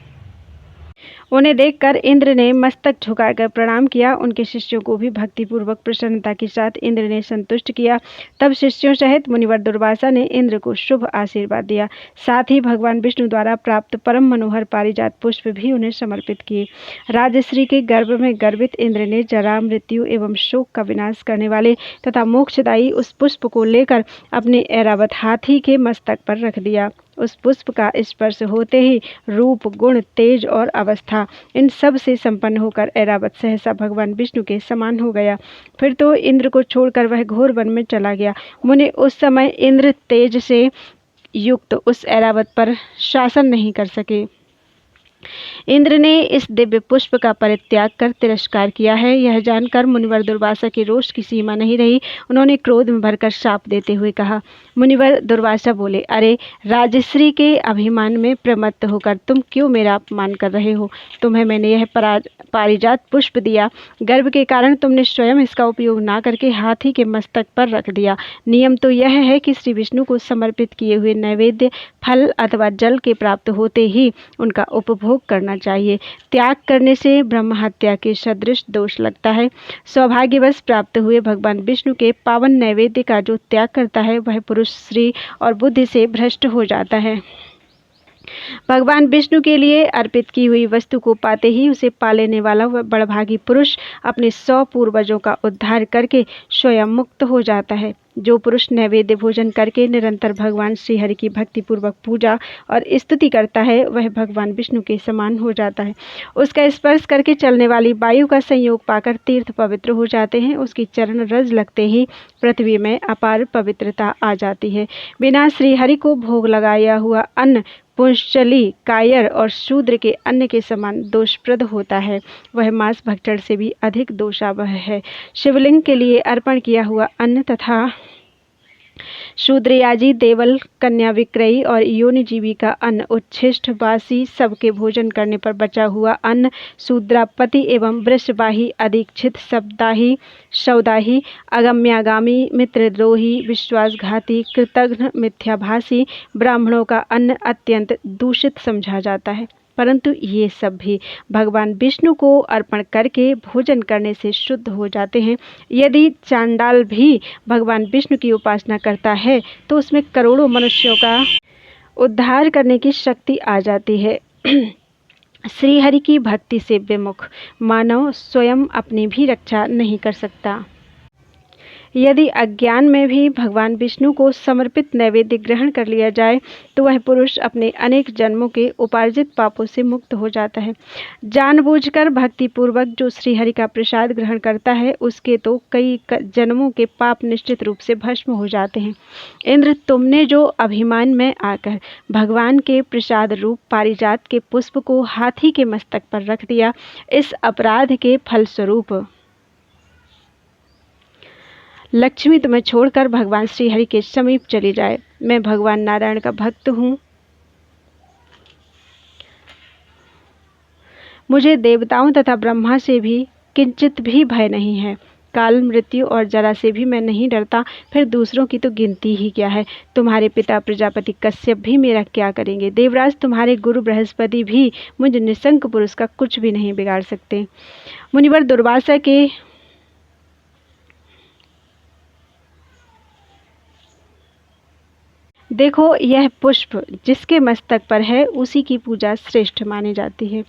उन्हें देखकर इंद्र ने मस्तक झुकाकर प्रणाम किया। उनके शिष्यों को भी भक्तिपूर्वक प्रसन्नता के साथ इंद्र ने संतुष्ट किया। तब शिष्यों सहित मुनिवर दुर्वासा ने इंद्र को शुभ आशीर्वाद दिया। साथ ही भगवान विष्णु द्वारा प्राप्त परम मनोहर पारिजात पुष्प भी उन्हें समर्पित किए। राजश्री के गर्भ में गर्भित इंद्र ने जरा, मृत्यु एवं शोक का विनाश करने वाले तथा मोक्षदायी उस पुष्प को लेकर अपने ऐरावत हाथी के मस्तक पर रख दिया। उस पुष्प का स्पर्श होते ही रूप, गुण, तेज और अवस्था इन सब से संपन्न होकर ऐरावत सहसा भगवान विष्णु के समान हो गया। फिर तो इंद्र को छोड़कर वह घोर वन में चला गया। मुने उस समय इंद्र तेज से युक्त उस ऐरावत पर शासन नहीं कर सके। इंद्र ने इस दिव्य पुष्प का परित्याग कर तिरस्कार किया है। यह जानकर मुनिवर दुर्वासा के रोष की सीमा नहीं रही। उन्होंने क्रोध में भरकर शाप देते हुए कहा। मुनिवर दुर्वासा बोले, अरे राजश्री के अभिमान में प्रमत्त होकर तुम क्यों मेरा अपमान कर रहे हो? तुम्हें मैंने यह पारिजात पुष्प दिया, गर्व के कारण तुमने स्वयं इसका उपयोग ना करके हाथी के मस्तक पर रख दिया। नियम तो यह है कि श्री विष्णु को समर्पित किए हुए नैवेद्य फल अथवा जल के प्राप्त होते ही उनका उपभोग करना चाहिए। त्याग करने से ब्रह्म हत्या के सदृश दोष लगता है। सौभाग्यवश प्राप्त हुए भगवान विष्णु के पावन नैवेद्य का जो त्याग करता है वह पुरुष श्री और बुद्धि से भ्रष्ट हो जाता है। भगवान विष्णु के लिए अर्पित की हुई वस्तु को पाते ही उसे पा लेने वाला वह बड़भागी पुरुष अपने 100 पूर्वजों का उद्धार करके स्वयं मुक्त हो जाता है। जो पुरुष नैवेद्य भोजन करके निरंतर भगवान श्रीहरि की भक्ति पूर्वक पूजा और स्तुति करता है वह भगवान विष्णु के समान हो जाता है। उसका स्पर्श करके चलने वाली वायु का संयोग पाकर तीर्थ पवित्र हो जाते हैं। उसकी चरण रज लगते ही पृथ्वी में अपार पवित्रता आ जाती है। बिना श्रीहरि को भोग लगाया हुआ अन्न पुंशली, कायर और शूद्र के अन्न के समान दोषप्रद होता है। वह मांस भक्षण से भी अधिक दोषावह है। शिवलिंग के लिए अर्पण किया हुआ अन्न तथा शूद्रयाजी, देवल, कन्या विक्रयी और योनिजीवी का अन्न, उच्छिष्ट, बासी, सबके भोजन करने पर बचा हुआ अन्न, शूद्रापति एवं वृषवाही, अदीक्षित, शब्दाही, सौदाही, अगम्यागामी, मित्रद्रोही, विश्वासघाती, कृतघ्न, मिथ्याभासी ब्राह्मणों का अन्न अत्यंत दूषित समझा जाता है। परंतु ये सब भी भगवान विष्णु को अर्पण करके भोजन करने से शुद्ध हो जाते हैं। यदि चांडाल भी भगवान विष्णु की उपासना करता है तो उसमें करोड़ों मनुष्यों का उद्धार करने की शक्ति आ जाती है। श्रीहरि की भक्ति से विमुख मानव स्वयं अपनी भी रक्षा नहीं कर सकता। यदि अज्ञान में भी भगवान विष्णु को समर्पित नैवेद्य ग्रहण कर लिया जाए तो वह पुरुष अपने अनेक जन्मों के उपार्जित पापों से मुक्त हो जाता है। जानबूझकर भक्तिपूर्वक जो श्रीहरि का प्रसाद ग्रहण करता है उसके तो कई जन्मों के पाप निश्चित रूप से भस्म हो जाते हैं। इंद्र, तुमने जो अभिमान में आकर भगवान के प्रसाद रूप पारिजात के पुष्प को हाथी के मस्तक पर रख दिया, इस अपराध के फलस्वरूप लक्ष्मी तुम्हें छोड़कर भगवान श्रीहरि के समीप चली जाए। मैं भगवान नारायण का भक्त हूँ। मुझे देवताओं तथा ब्रह्मा से भी किंचित भी भय नहीं है। काल, मृत्यु और जरा से भी मैं नहीं डरता। फिर दूसरों की तो गिनती ही क्या है। तुम्हारे पिता प्रजापति कश्यप भी मेरा क्या करेंगे? देवराज, तुम्हारे गुरु बृहस्पति भी मुझ निशंक पुरुष का कुछ भी नहीं बिगाड़ सकते। मुनिवर दुर्वासा के देखो, यह पुष्प जिसके मस्तक पर है उसी की पूजा श्रेष्ठ मानी जाती है।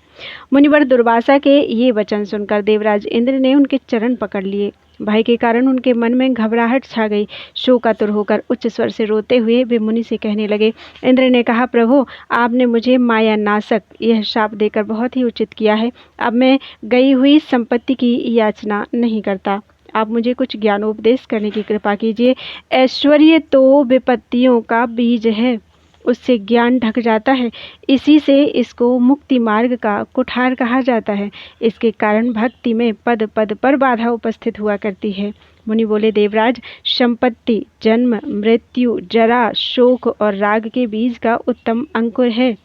मुनिवर दुर्वासा के ये वचन सुनकर देवराज इंद्र ने उनके चरण पकड़ लिए। भय के कारण उनके मन में घबराहट छा गई। शोकातुर होकर उच्च स्वर से रोते हुए वे मुनि से कहने लगे। इंद्र ने कहा, प्रभु, आपने मुझे माया नाशक यह शाप देकर बहुत ही उचित किया है। अब मैं गई हुई संपत्ति की याचना नहीं करता। आप मुझे कुछ ज्ञानोपदेश करने की कृपा कीजिए। ऐश्वर्य तो विपत्तियों का बीज है, उससे ज्ञान ढक जाता है। इसी से इसको मुक्ति मार्ग का कुठार कहा जाता है। इसके कारण भक्ति में पद पद पर बाधा उपस्थित हुआ करती है। मुनि बोले, देवराज, संपत्ति जन्म, मृत्यु, जरा, शोक और राग के बीज का उत्तम अंकुर है।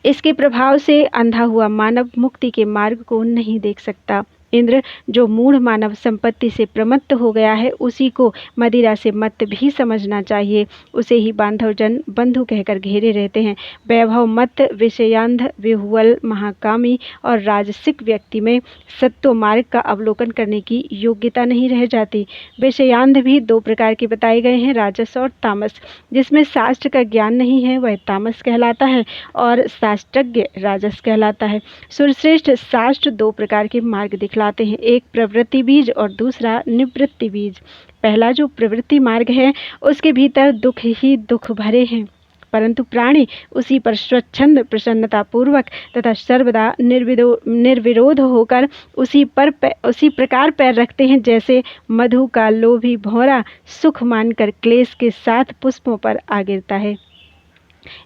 इसके प्रभाव से अंधा हुआ मानव मुक्ति के मार्ग को नहीं देख सकता। इंद्र, जो मूढ़ मानव संपत्ति से प्रमत्त हो गया है उसी को मदिरा से मत्त भी समझना चाहिए। उसे ही बांधवजन बंधु कहकर घेरे रहते हैं। वैभव मत, विषयांध, विहुवल, महाकामी और राजसिक व्यक्ति में सत्व मार्ग का अवलोकन करने की योग्यता नहीं रह जाती। विषयांध भी 2 प्रकार के बताए गए हैं, राजस और तामस। जिसमें शास्त्र का ज्ञान नहीं है वह तामस कहलाता है और शास्त्रज्ञ राजस कहलाता है। सुरश्रेष्ठ शास्त्र 2 प्रकार के मार्ग दिखलाते हैं, एक प्रवृत्ति बीज और दूसरा निवृत्ति बीज। पहला जो प्रवृत्ति मार्ग है उसके भीतर दुख ही दुख भरे हैं, परंतु प्राणी उसी पर स्वच्छंद प्रसन्नता पूर्वक तथा सर्वदा निर्विरोध होकर उसी प्रकार पैर रखते हैं जैसे मधु का लोभी भौरा सुख मानकर क्लेश के साथ पुष्पों पर आ गिरता है।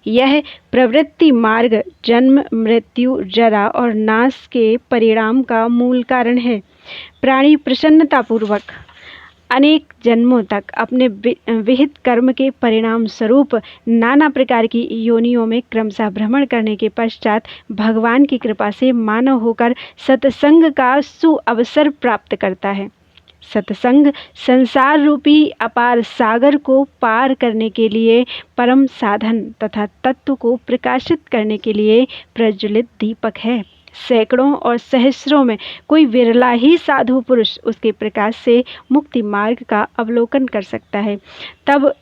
यह प्रवृत्ति मार्ग जन्म, मृत्यु, जरा और नाश के परिणाम का मूल कारण है। प्राणी प्रसन्नतापूर्वक अनेक जन्मों तक अपने विहित कर्म के परिणाम स्वरूप नाना प्रकार की योनियों में क्रमशः भ्रमण करने के पश्चात भगवान की कृपा से मानव होकर सत्संग का सुअवसर प्राप्त करता है। सत्संग संसार रूपी अपार सागर को पार करने के लिए परम साधन तथा तत्व को प्रकाशित करने के लिए प्रज्वलित दीपक है। सैकड़ों और सहस्रों में कोई विरला ही साधु पुरुष उसके प्रकाश से मुक्ति मार्ग का अवलोकन कर सकता है। तब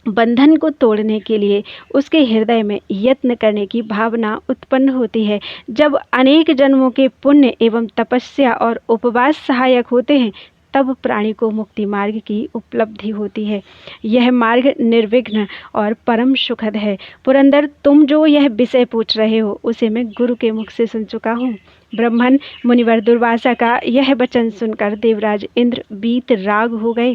बंधन को तोड़ने के लिए उसके हृदय में यत्न करने की भावना उत्पन्न होती है। जब अनेक जन्मों के पुण्य एवं तपस्या और उपवास सहायक होते हैं, तब प्राणी को मुक्ति मार्ग की उपलब्धि होती है। यह मार्ग निर्विघ्न और परम सुखद है। पुरंदर, तुम जो यह विषय पूछ रहे हो उसे मैं गुरु के मुख से सुन चुका हूँ। ब्रह्मन मुनिवर दुर्वासा का यह वचन सुनकर देवराज इंद्र बीत राग हो गए।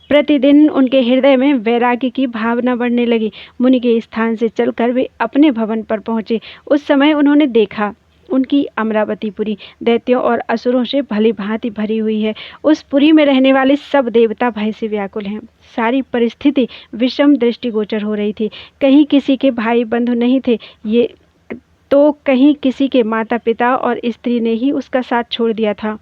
प्रतिदिन उनके हृदय में वैराग्य की भावना बढ़ने लगी। मुनि के स्थान से चलकर वे अपने भवन पर पहुँचे। उस समय उन्होंने देखा उनकी अमरावतीपुरी दैत्यों और असुरों से भली भांति भरी हुई है। उस पुरी में रहने वाले सब देवता भय से व्याकुल हैं। सारी परिस्थिति विषम दृष्टिगोचर हो रही थी। कहीं किसी के भाई बंधु नहीं थे, ये तो कहीं किसी के माता पिता और स्त्री ने ही उसका साथ छोड़ दिया था।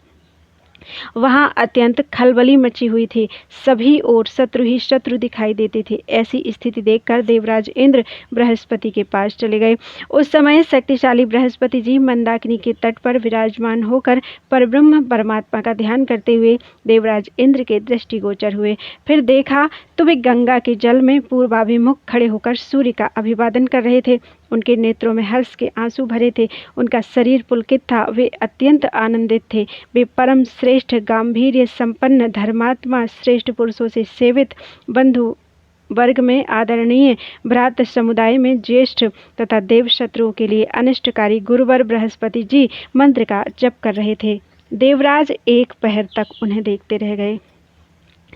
वहाँ अत्यंत खलबली मची हुई थी। सभी ओर शत्रु ही शत्रु दिखाई देते थे। ऐसी स्थिति देखकर देवराज इंद्र बृहस्पति के पास चले गए। उस समय शक्तिशाली बृहस्पति जी मंदाकिनी के तट पर विराजमान होकर परब्रह्म परमात्मा का ध्यान करते हुए देवराज इंद्र के दृष्टिगोचर हुए। फिर देखा तो वे गंगा के जल में पूर्वाभिमुख खड़े होकर सूर्य का अभिवादन कर रहे थे। उनके नेत्रों में हर्ष के आंसू भरे थे। उनका शरीर पुलकित था। वे अत्यंत आनंदित थे। वे परम श्रेष्ठ, गांभीर्य संपन्न, धर्मात्मा, श्रेष्ठ पुरुषों से सेवित, बंधु वर्ग में आदरणीय, भ्रात समुदाय में ज्येष्ठ तथा देव शत्रुओं के लिए अनिष्टकारी गुरुवर बृहस्पति जी मंत्र का जप कर रहे थे। देवराज एक पहर तक उन्हें देखते रह गए।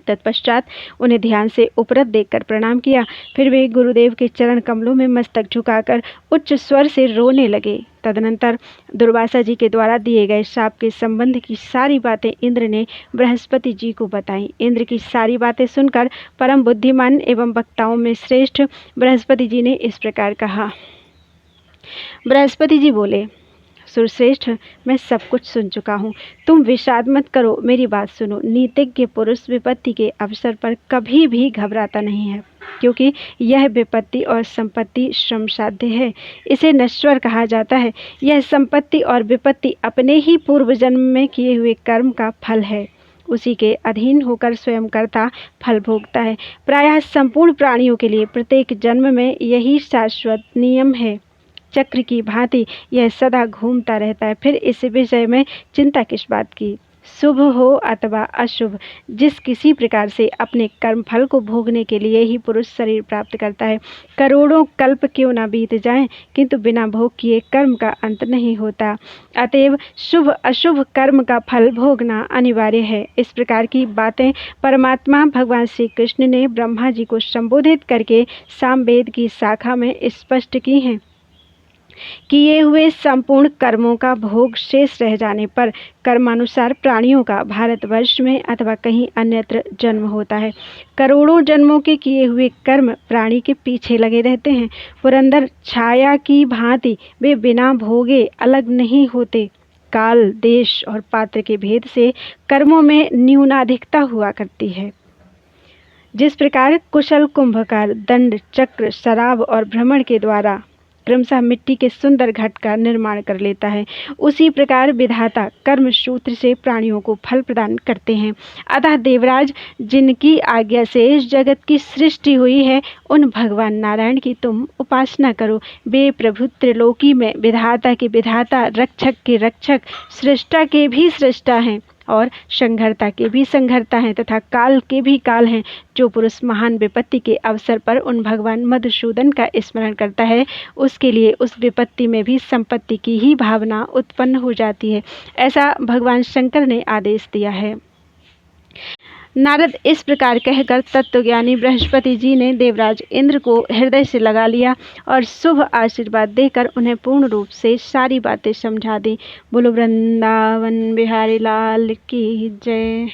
तत्पश्चात उन्हें ध्यान से उपरत देखकर प्रणाम किया। फिर वे गुरुदेव के चरण कमलों में मस्तक झुकाकर उच्च स्वर से रोने लगे। तदनंतर दुर्वासा जी के द्वारा दिए गए शाप के संबंध की सारी बातें इंद्र ने बृहस्पति जी को बताई। इंद्र की सारी बातें सुनकर परम बुद्धिमान एवं वक्ताओं में श्रेष्ठ बृहस्पति जी ने इस प्रकार कहा। बृहस्पति जी बोले, सुरश्रेष्ठ, मैं सब कुछ सुन चुका हूँ। तुम विषाद मत करो, मेरी बात सुनो। नीतिज्ञ पुरुष विपत्ति के अवसर पर कभी भी घबराता नहीं है, क्योंकि यह विपत्ति और संपत्ति श्रम साध्य है। इसे नश्वर कहा जाता है। यह संपत्ति और विपत्ति अपने ही पूर्व जन्म में किए हुए कर्म का फल है। उसी के अधीन होकर स्वयं कर्ता फल भोगता है। प्रायः संपूर्ण प्राणियों के लिए प्रत्येक जन्म में यही शाश्वत नियम है। चक्र की भांति यह सदा घूमता रहता है। फिर इस विषय में चिंता किस बात की? शुभ हो अथवा अशुभ, जिस किसी प्रकार से अपने कर्म फल को भोगने के लिए ही पुरुष शरीर प्राप्त करता है। करोड़ों कल्प क्यों ना बीत जाएं, किंतु बिना भोग किए कर्म का अंत नहीं होता। अतएव शुभ अशुभ कर्म का फल भोगना अनिवार्य है। इस प्रकार की बातें परमात्मा भगवान श्री कृष्ण ने ब्रह्मा जी को संबोधित करके सामवेद की शाखा में स्पष्ट की हैं। किए हुए संपूर्ण कर्मों का भोग शेष रह जाने पर कर्मानुसार प्राणियों का भारतवर्ष में अथवा कहीं अन्यत्र जन्म होता है। करोड़ों जन्मों के किए हुए कर्म प्राणी के पीछे लगे रहते हैं। पुरंदर, छाया की भांति वे बिना भोगे अलग नहीं होते। काल, देश और पात्र के भेद से कर्मों में न्यूनाधिकता हुआ करती है। जिस प्रकार कुशल कुंभकार दंड, चक्र, शराब और भ्रमण के द्वारा क्रमशः मिट्टी के सुंदर घट का निर्माण कर लेता है, उसी प्रकार विधाता कर्म सूत्र से प्राणियों को फल प्रदान करते हैं। अतः देवराज, जिनकी आज्ञा से इस जगत की सृष्टि हुई है, उन भगवान नारायण की तुम उपासना करो। वे प्रभु त्रिलोकी में विधाता के विधाता, रक्षक के रक्षक, सृष्टा के भी सृष्टा हैं और संघर्ता के भी संघर्ता हैं तथा काल के भी काल हैं। जो पुरुष महान विपत्ति के अवसर पर उन भगवान मधुसूदन का स्मरण करता है, उसके लिए उस विपत्ति में भी संपत्ति की ही भावना उत्पन्न हो जाती है। ऐसा भगवान शंकर ने आदेश दिया है। नारद इस प्रकार कहकर तत्वज्ञानी बृहस्पति जी ने देवराज इंद्र को हृदय से लगा लिया और शुभ आशीर्वाद देकर उन्हें पूर्ण रूप से सारी बातें समझा दी। बोलो वृंदावन बिहारी लाल की जय।